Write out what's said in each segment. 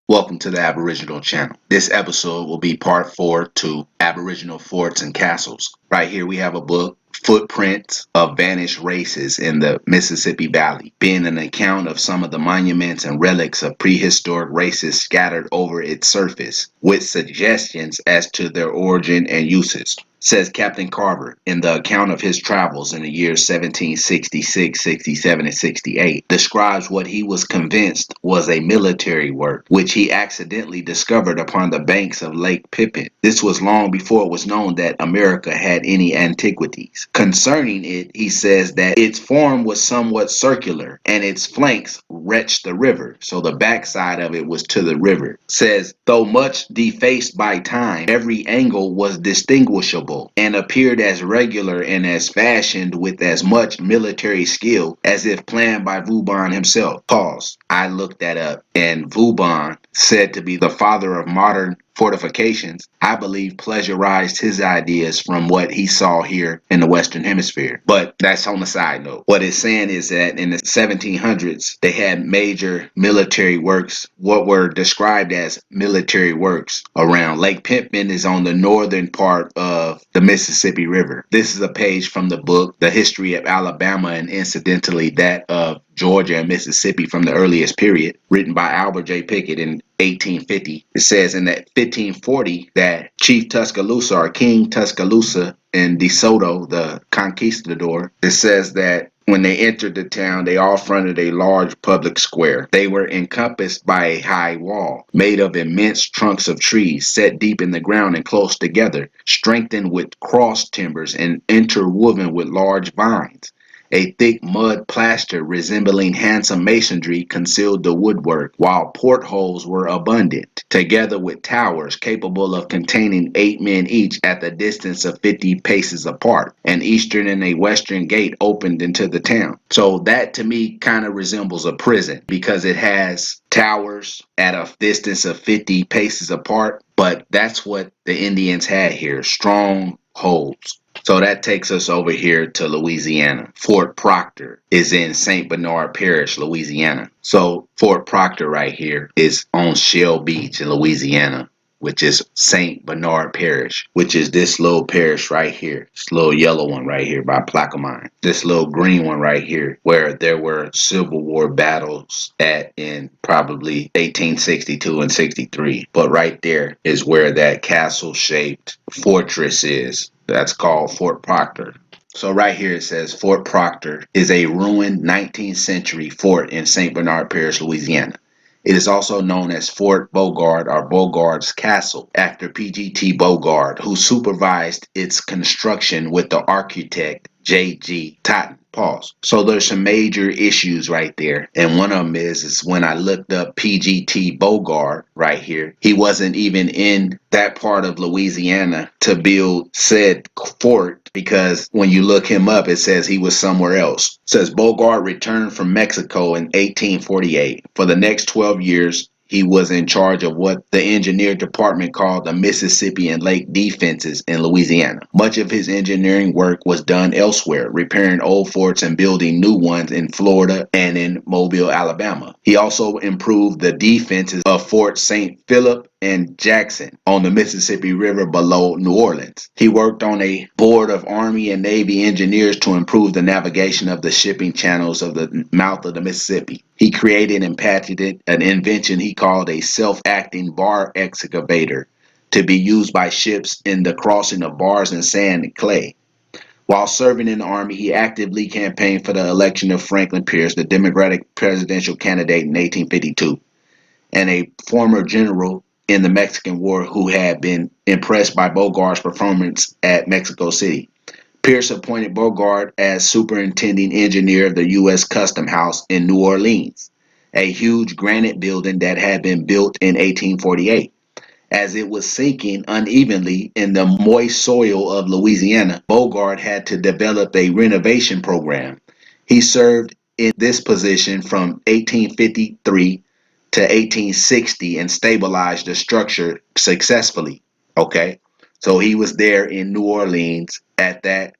Welcome to the Aboriginal channel. This episode will be part 4 to Aboriginal Forts and Castles. Right here we have a book, Footprints of Vanished Races in the Mississippi Valley, being an account of some of the monuments and relics of prehistoric races scattered over its surface, with suggestions as to their origin and uses. Says Captain Carver in the account of his travels in the years 1766, 67, and 68, describes what he was convinced was a military work, which he accidentally discovered upon the banks of Lake Pippin. This was long before it was known that America had any antiquities. Concerning it, he says that its form was somewhat circular, and its flanks reached the river, so the backside of it was to the river. Says, though much defaced by time, every angle was distinguishable and appeared as regular and as fashioned with as much military skill as if planned by Vauban himself. Pause. I looked that up, and Vauban, said to be the father of modern fortifications, I believe plagiarized his ideas from what he saw here in the Western Hemisphere. But that's on the side note. What it's saying is that in the 1700s, they had major military works, what were described as military works around. Lake Pippin is on the northern part of the Mississippi River. This is a page from the book, The History of Alabama, and incidentally that of Georgia and Mississippi from the earliest period, written by Albert J. Pickett in 1850. It says in that 1540 that Chief Tuscaloosa or King Tuscaloosa and De Soto, the conquistador, it says that when they entered the town, they all fronted a large public square. They were encompassed by a high wall, made of immense trunks of trees set deep in the ground and close together, strengthened with cross timbers and interwoven with large vines. A thick mud plaster resembling handsome masonry concealed the woodwork, while portholes were abundant, together with towers capable of containing 8 men each at the distance of 50 paces apart. An eastern and a western gate opened into the town. So that to me kind of resembles a prison because it has towers at a distance of 50 paces apart, but that's what the Indians had here, strongholds. So that takes us over here to Louisiana. Fort Proctor is in St. Bernard Parish, Louisiana. So Fort Proctor right here is on Shell Beach in Louisiana, which is St. Bernard Parish, which is this little parish right here. This little yellow one right here by Plaquemine. This little green one right here, where there were Civil War battles at in probably 1862 and 63. But right there is where that castle-shaped fortress is. That's called Fort Proctor. So right here it says Fort Proctor is a ruined 19th century fort in St. Bernard Parish, Louisiana. It is also known as Fort Beauregard or Beauregard's Castle, after P.G.T. Beauregard, who supervised its construction with the architect J.G. Totten. Pause. So there's some major issues right there. And one of them is when I looked up P.G.T. Beauregard right here, he wasn't even in that part of Louisiana to build said fort, because when you look him up, it says he was somewhere else. It says Beauregard returned from Mexico in 1848. For the next 12 years, he was in charge of what the engineer department called the Mississippi and Lake defenses in Louisiana. Much of his engineering work was done elsewhere, repairing old forts and building new ones in Florida and in Mobile, Alabama. He also improved the defenses of Fort St. Philip and Jackson on the Mississippi River below New Orleans. He worked on a board of Army and Navy engineers to improve the navigation of the shipping channels of the mouth of the Mississippi. He created and patented an invention he called a self-acting bar excavator to be used by ships in the crossing of bars in sand and clay. While serving in the Army, he actively campaigned for the election of Franklin Pierce, the Democratic presidential candidate in 1852, and a former general in the Mexican War who had been impressed by Beauregard's performance at Mexico City. Pierce appointed Beauregard as superintending engineer of the U.S. Custom House in New Orleans, a huge granite building that had been built in 1848. As it was sinking unevenly in the moist soil of Louisiana, Beauregard had to develop a renovation program. He served in this position from 1853 to 1860 and stabilized the structure successfully. Okay, so he was there in New Orleans at that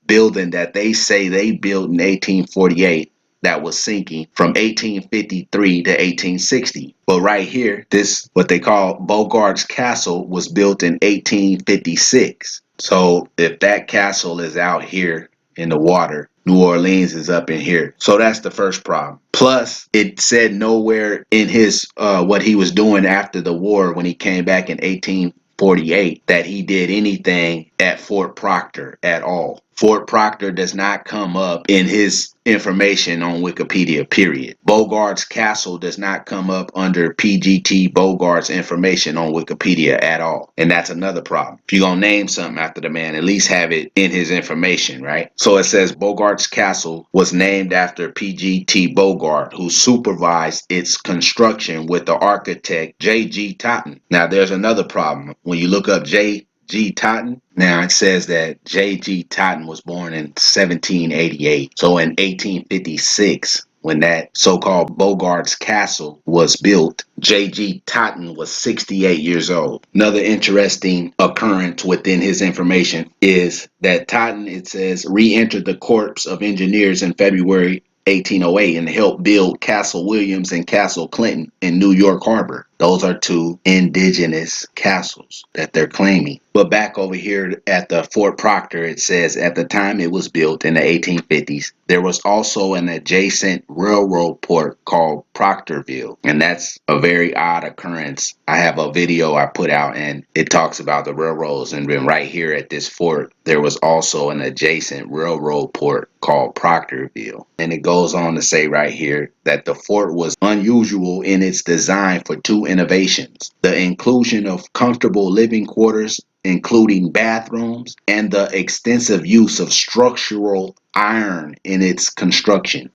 building that they say they built in 1848 that was sinking from 1853 to 1860. But right here, this, what they call Bogart's Castle, was built in 1856. So if that castle is out here in the water, New Orleans is up in here. So that's the first problem. Plus, it said nowhere in his what he was doing after the war when he came back in 1848 that he did anything at Fort Proctor at all. Fort Proctor does not come up in his information on Wikipedia, period. Bogart's Castle does not come up under PGT Bogart's information on Wikipedia at all. And that's another problem. If you're going to name something after the man, at least have it in his information, right? So it says Bogart's Castle was named after PGT Bogart, who supervised its construction with the architect J.G. Totten. Now, there's another problem. When you look up J.G. Totten, now it says that J.G. Totten was born in 1788. So in 1856, when that so-called Bogart's Castle was built, J.G. Totten was 68 years old. Another interesting occurrence within his information is that Totten, it says, re-entered the Corps of Engineers in February 1808 and helped build Castle Williams and Castle Clinton in New York Harbor. Those are two indigenous castles that they're claiming. But back over here at the Fort Proctor, it says at the time it was built in the 1850s, there was also an adjacent railroad port called Proctorville. And that's a very odd occurrence. I have a video I put out and it talks about the railroads. And then right here at this fort, there was also an adjacent railroad port called Proctorville. And it goes on to say right here that the fort was unusual in its design for two innovations: the inclusion of comfortable living quarters, including bathrooms, and the extensive use of structural iron in its construction.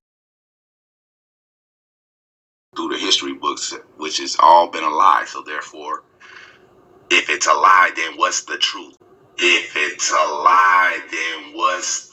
Through the history books, which has all been a lie. So therefore, if it's a lie, then what's the truth? If it's a lie, then what's